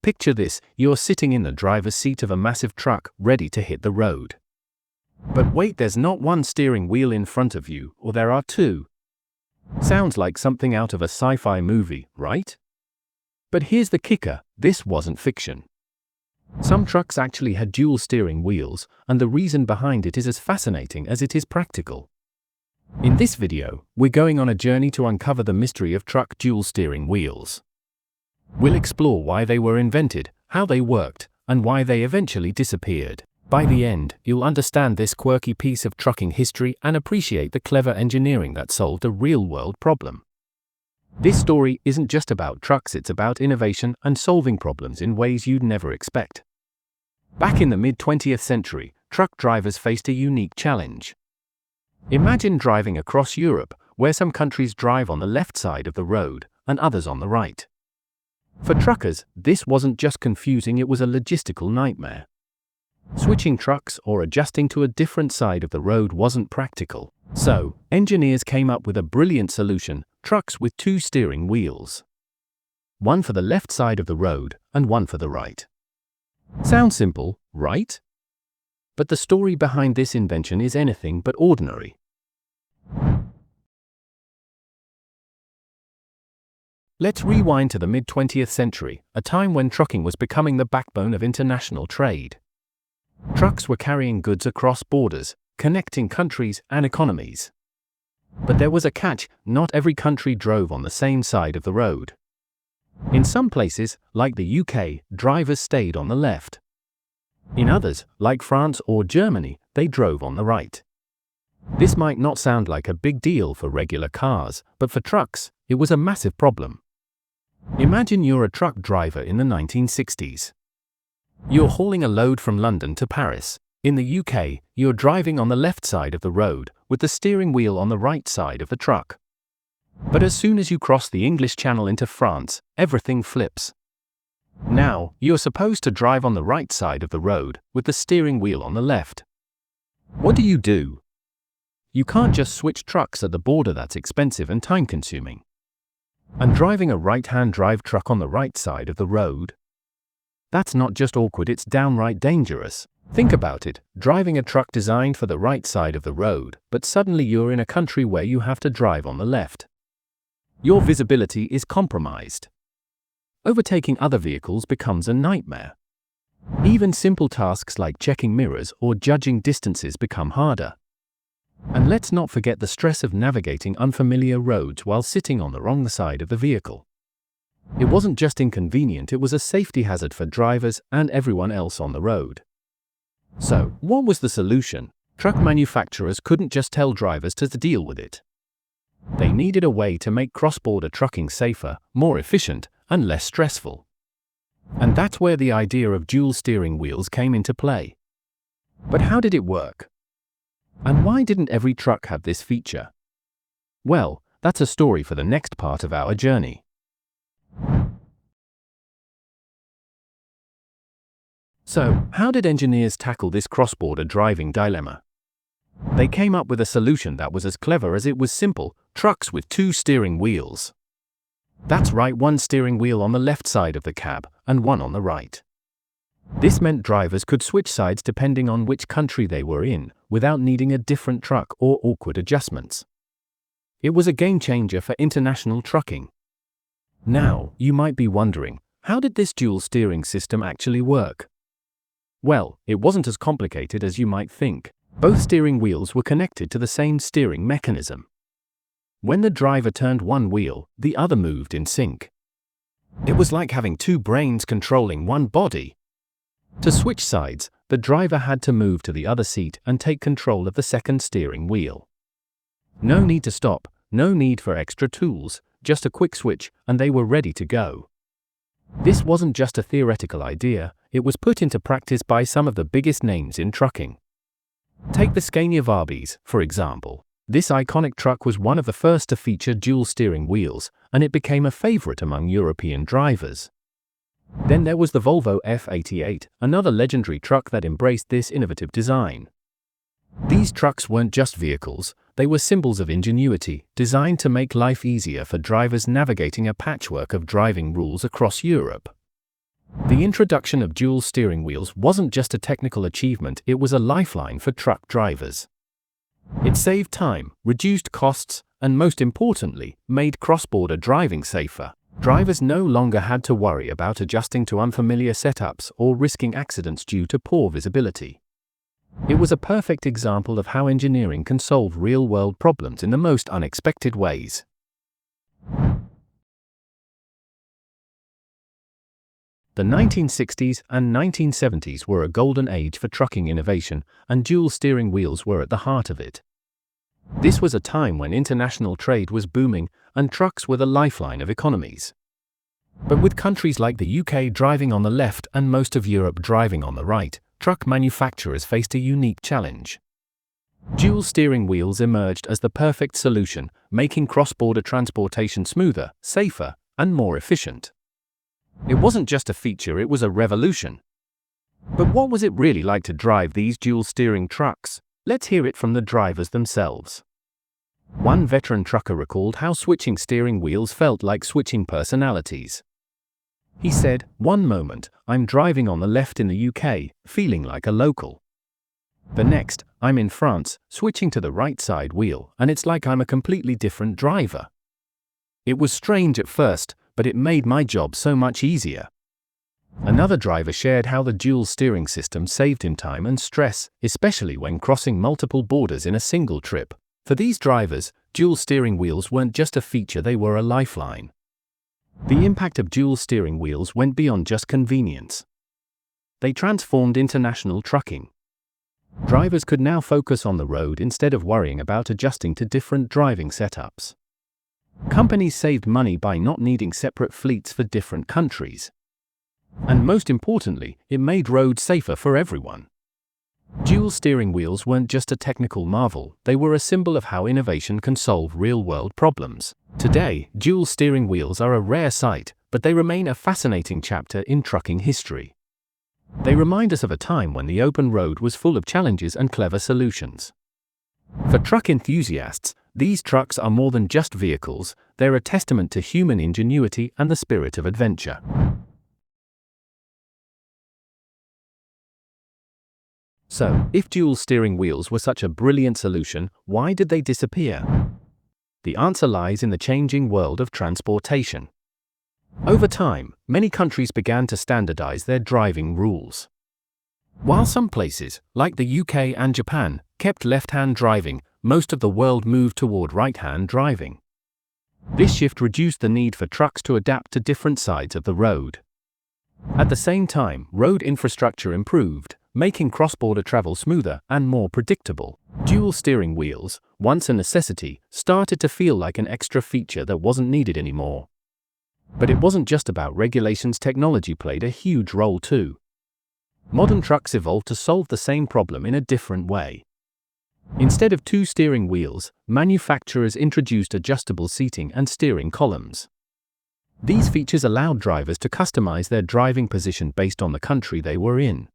Picture this, you're sitting in the driver's seat of a massive truck, ready to hit the road. But wait, there's not one steering wheel in front of you, or there are two. Sounds like something out of a sci-fi movie, right? But here's the kicker, this wasn't fiction. Some trucks actually had dual steering wheels, and the reason behind it is as fascinating as it is practical. In this video, we're going on a journey to uncover the mystery of truck dual steering wheels. We'll explore why they were invented, how they worked, and why they eventually disappeared. By the end, you'll understand this quirky piece of trucking history and appreciate the clever engineering that solved a real-world problem. This story isn't just about trucks, it's about innovation and solving problems in ways you'd never expect. Back in the mid-20th century, truck drivers faced a unique challenge. Imagine driving across Europe, where some countries drive on the left side of the road and others on the right. For truckers, this wasn't just confusing, it was a logistical nightmare. Switching trucks or adjusting to a different side of the road wasn't practical. So, engineers came up with a brilliant solution: trucks with two steering wheels. One for the left side of the road and one for the right. Sounds simple, right? But the story behind this invention is anything but ordinary. Let's rewind to the mid-20th century, a time when trucking was becoming the backbone of international trade. Trucks were carrying goods across borders, connecting countries and economies. But there was a catch: not every country drove on the same side of the road. In some places, like the UK, drivers stayed on the left. In others, like France or Germany, they drove on the right. This might not sound like a big deal for regular cars, but for trucks, it was a massive problem. Imagine you're a truck driver in the 1960s. You're hauling a load from London to Paris. In the UK, you're driving on the left side of the road, with the steering wheel on the right side of the truck. But as soon as you cross the English Channel into France, everything flips. Now, you're supposed to drive on the right side of the road, with the steering wheel on the left. What do? You can't just switch trucks at the border, that's expensive and time-consuming. And driving a right-hand drive truck on the right side of the road? That's not just awkward, it's downright dangerous. Think about it, driving a truck designed for the right side of the road, but suddenly you're in a country where you have to drive on the left. Your visibility is compromised. Overtaking other vehicles becomes a nightmare. Even simple tasks like checking mirrors or judging distances become harder. And let's not forget the stress of navigating unfamiliar roads while sitting on the wrong side of the vehicle. It wasn't just inconvenient, it was a safety hazard for drivers and everyone else on the road. So, what was the solution? Truck manufacturers couldn't just tell drivers to deal with it. They needed a way to make cross-border trucking safer, more efficient, and less stressful. And that's where the idea of dual steering wheels came into play. But how did it work? And why didn't every truck have this feature? Well, that's a story for the next part of our journey. So, how did engineers tackle this cross-border driving dilemma? They came up with a solution that was as clever as it was simple: trucks with two steering wheels. That's right, one steering wheel on the left side of the cab, and one on the right. This meant drivers could switch sides depending on which country they were in, without needing a different truck or awkward adjustments. It was a game-changer for international trucking. Now, you might be wondering, how did this dual steering system actually work? Well, it wasn't as complicated as you might think. Both steering wheels were connected to the same steering mechanism. When the driver turned one wheel, the other moved in sync. It was like having two brains controlling one body. To switch sides, the driver had to move to the other seat and take control of the second steering wheel. No need to stop, no need for extra tools, just a quick switch, and they were ready to go. This wasn't just a theoretical idea, it was put into practice by some of the biggest names in trucking. Take the Scania Vabis, for example. This iconic truck was one of the first to feature dual steering wheels, and it became a favorite among European drivers. Then there was the Volvo F88, another legendary truck that embraced this innovative design. These trucks weren't just vehicles, they were symbols of ingenuity, designed to make life easier for drivers navigating a patchwork of driving rules across Europe. The introduction of dual steering wheels wasn't just a technical achievement, it was a lifeline for truck drivers. It saved time, reduced costs, and most importantly, made cross-border driving safer. Drivers no longer had to worry about adjusting to unfamiliar setups or risking accidents due to poor visibility. It was a perfect example of how engineering can solve real-world problems in the most unexpected ways. The 1960s and 1970s were a golden age for trucking innovation, and dual steering wheels were at the heart of it. This was a time when international trade was booming, and trucks were the lifeline of economies. But with countries like the UK driving on the left and most of Europe driving on the right, truck manufacturers faced a unique challenge. Dual steering wheels emerged as the perfect solution, making cross-border transportation smoother, safer, and more efficient. It wasn't just a feature, it was a revolution. But what was it really like to drive these dual steering trucks? Let's hear it from the drivers themselves. One veteran trucker recalled how switching steering wheels felt like switching personalities. He said, "One moment, I'm driving on the left in the UK, feeling like a local. The next, I'm in France, switching to the right side wheel, and it's like I'm a completely different driver. It was strange at first, but it made my job so much easier." Another driver shared how the dual steering system saved him time and stress, especially when crossing multiple borders in a single trip. For these drivers, dual steering wheels weren't just a feature, they were a lifeline. The impact of dual steering wheels went beyond just convenience. They transformed international trucking. Drivers could now focus on the road instead of worrying about adjusting to different driving setups. Companies saved money by not needing separate fleets for different countries. And most importantly, it made roads safer for everyone. Dual steering wheels weren't just a technical marvel, they were a symbol of how innovation can solve real-world problems. Today, dual steering wheels are a rare sight, but they remain a fascinating chapter in trucking history. They remind us of a time when the open road was full of challenges and clever solutions. For truck enthusiasts, these trucks are more than just vehicles, they're a testament to human ingenuity and the spirit of adventure. So, if dual steering wheels were such a brilliant solution, why did they disappear? The answer lies in the changing world of transportation. Over time, many countries began to standardize their driving rules. While some places, like the UK and Japan, kept left-hand driving, most of the world moved toward right-hand driving. This shift reduced the need for trucks to adapt to different sides of the road. At the same time, road infrastructure improved, making cross-border travel smoother and more predictable. Dual steering wheels, once a necessity, started to feel like an extra feature that wasn't needed anymore. But it wasn't just about regulations, technology played a huge role too. Modern trucks evolved to solve the same problem in a different way. Instead of two steering wheels, manufacturers introduced adjustable seating and steering columns. These features allowed drivers to customize their driving position based on the country they were in.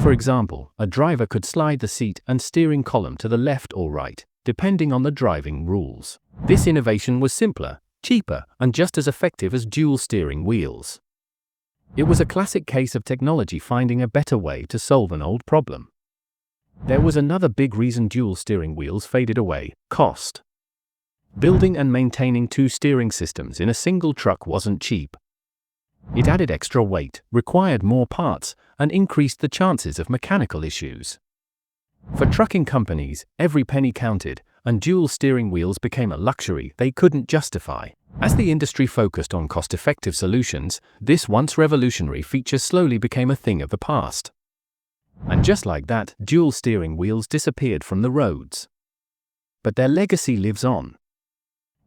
For example, a driver could slide the seat and steering column to the left or right, depending on the driving rules. This innovation was simpler, cheaper, and just as effective as dual steering wheels. It was a classic case of technology finding a better way to solve an old problem. There was another big reason dual steering wheels faded away: cost. Building and maintaining two steering systems in a single truck wasn't cheap. It added extra weight, required more parts, and increased the chances of mechanical issues. For trucking companies, every penny counted, and dual steering wheels became a luxury they couldn't justify. As the industry focused on cost-effective solutions, this once revolutionary feature slowly became a thing of the past. And just like that, dual steering wheels disappeared from the roads. But their legacy lives on.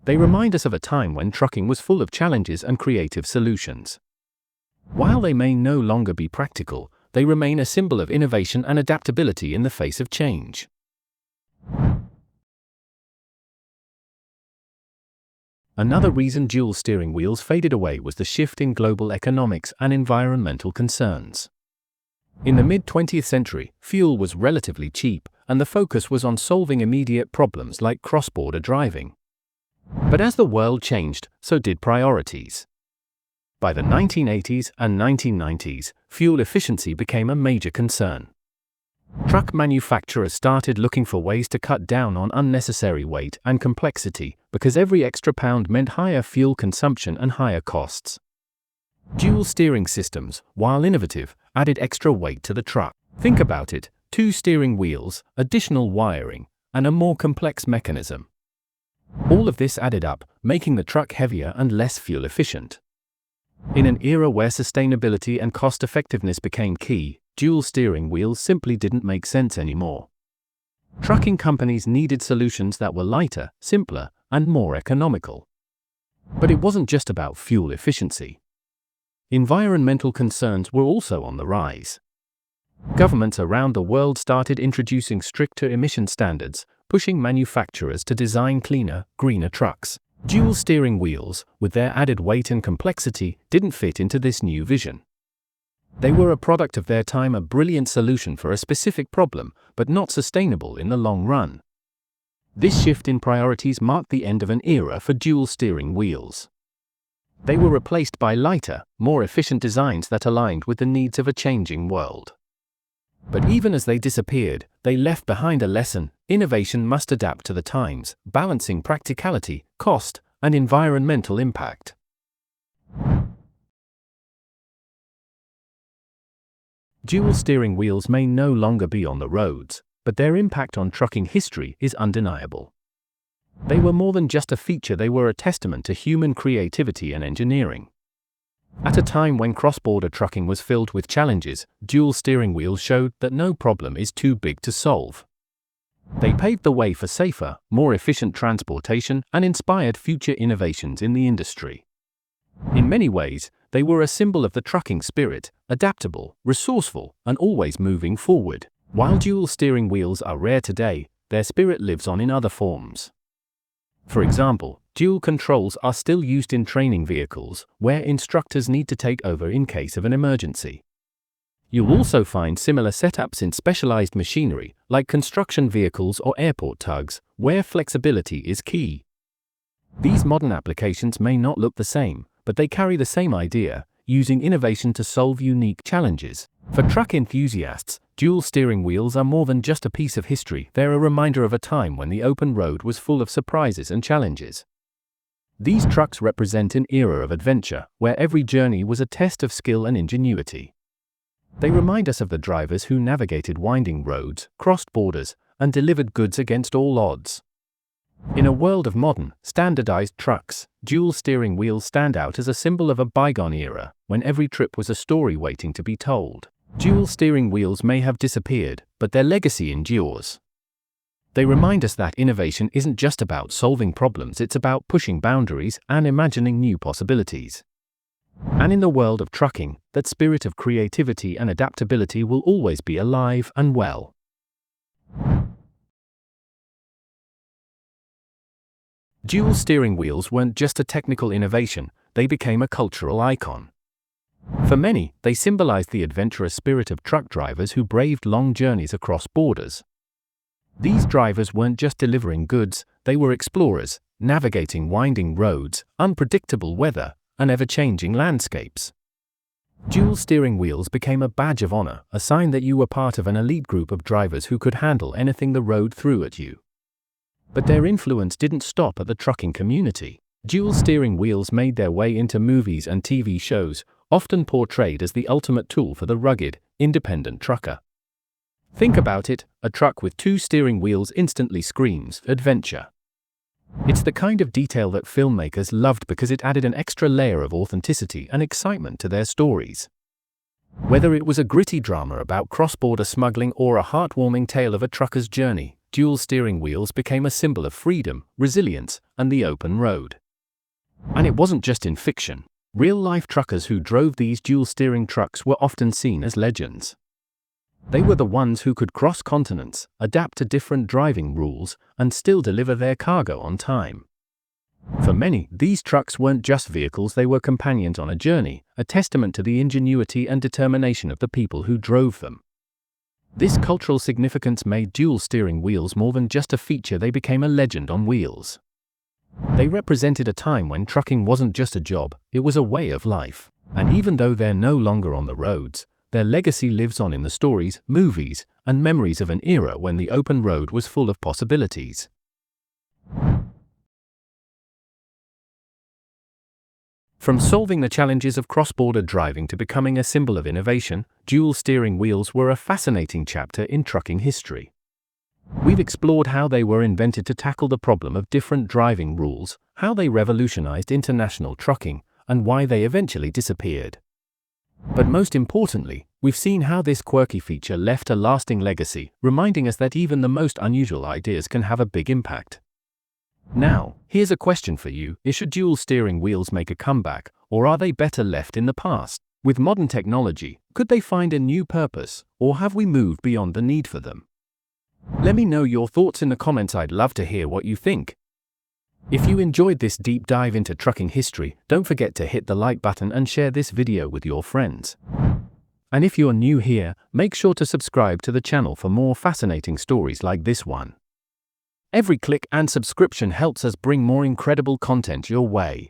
They remind us of a time when trucking was full of challenges and creative solutions. While they may no longer be practical, they remain a symbol of innovation and adaptability in the face of change. Another reason dual steering wheels faded away was the shift in global economics and environmental concerns. In the mid-20th century, fuel was relatively cheap, and the focus was on solving immediate problems like cross-border driving. But as the world changed, so did priorities. By the 1980s and 1990s, fuel efficiency became a major concern. Truck manufacturers started looking for ways to cut down on unnecessary weight and complexity, because every extra pound meant higher fuel consumption and higher costs. Dual steering systems, while innovative, added extra weight to the truck. Think about it: 2 steering wheels, additional wiring, and a more complex mechanism. All of this added up, making the truck heavier and less fuel efficient. In an era where sustainability and cost-effectiveness became key, dual steering wheels simply didn't make sense anymore. Trucking companies needed solutions that were lighter, simpler, and more economical. But it wasn't just about fuel efficiency. Environmental concerns were also on the rise. Governments around the world started introducing stricter emission standards, pushing manufacturers to design cleaner, greener trucks. Dual steering wheels, with their added weight and complexity, didn't fit into this new vision. They were a product of their time, a brilliant solution for a specific problem, but not sustainable in the long run. This shift in priorities marked the end of an era for dual steering wheels. They were replaced by lighter, more efficient designs that aligned with the needs of a changing world. But even as they disappeared, they left behind a lesson: innovation must adapt to the times, balancing practicality, cost, and environmental impact. Dual steering wheels may no longer be on the roads, but their impact on trucking history is undeniable. They were more than just a feature, they were a testament to human creativity and engineering. At a time when cross-border trucking was filled with challenges, dual steering wheels showed that no problem is too big to solve. They paved the way for safer, more efficient transportation and inspired future innovations in the industry. In many ways, they were a symbol of the trucking spirit: adaptable, resourceful, and always moving forward. While dual steering wheels are rare today, their spirit lives on in other forms. For example, dual controls are still used in training vehicles, where instructors need to take over in case of an emergency. You'll also find similar setups in specialized machinery, like construction vehicles or airport tugs, where flexibility is key. These modern applications may not look the same, but they carry the same idea: using innovation to solve unique challenges. For truck enthusiasts, dual steering wheels are more than just a piece of history. They're a reminder of a time when the open road was full of surprises and challenges. These trucks represent an era of adventure, where every journey was a test of skill and ingenuity. They remind us of the drivers who navigated winding roads, crossed borders, and delivered goods against all odds. In a world of modern, standardized trucks, dual steering wheels stand out as a symbol of a bygone era, when every trip was a story waiting to be told. Dual steering wheels may have disappeared, but their legacy endures. They remind us that innovation isn't just about solving problems, it's about pushing boundaries and imagining new possibilities. And in the world of trucking, that spirit of creativity and adaptability will always be alive and well. Dual steering wheels weren't just a technical innovation, they became a cultural icon. For many, they symbolized the adventurous spirit of truck drivers who braved long journeys across borders. These drivers weren't just delivering goods, they were explorers, navigating winding roads, unpredictable weather, and ever-changing landscapes. Dual steering wheels became a badge of honor, a sign that you were part of an elite group of drivers who could handle anything the road threw at you. But their influence didn't stop at the trucking community. Dual steering wheels made their way into movies and TV shows, often portrayed as the ultimate tool for the rugged, independent trucker. Think about it: a truck with 2 steering wheels instantly screams adventure. It's the kind of detail that filmmakers loved because it added an extra layer of authenticity and excitement to their stories. Whether it was a gritty drama about cross-border smuggling or a heartwarming tale of a trucker's journey, dual steering wheels became a symbol of freedom, resilience, and the open road. And it wasn't just in fiction. Real-life truckers who drove these dual steering trucks were often seen as legends. They were the ones who could cross continents, adapt to different driving rules, and still deliver their cargo on time. For many, these trucks weren't just vehicles, they were companions on a journey, a testament to the ingenuity and determination of the people who drove them. This cultural significance made dual steering wheels more than just a feature, they became a legend on wheels. They represented a time when trucking wasn't just a job, it was a way of life. And even though they're no longer on the roads, their legacy lives on in the stories, movies, and memories of an era when the open road was full of possibilities. From solving the challenges of cross-border driving to becoming a symbol of innovation, dual steering wheels were a fascinating chapter in trucking history. We've explored how they were invented to tackle the problem of different driving rules, how they revolutionized international trucking, and why they eventually disappeared. But most importantly, we've seen how this quirky feature left a lasting legacy, reminding us that even the most unusual ideas can have a big impact. Now, here's a question for you: should dual steering wheels make a comeback, or are they better left in the past? With modern technology, could they find a new purpose, or have we moved beyond the need for them? Let me know your thoughts in the comments. I'd love to hear what you think. If you enjoyed this deep dive into trucking history, don't forget to hit the like button and share this video with your friends. And if you're new here, make sure to subscribe to the channel for more fascinating stories like this one. Every click and subscription helps us bring more incredible content your way.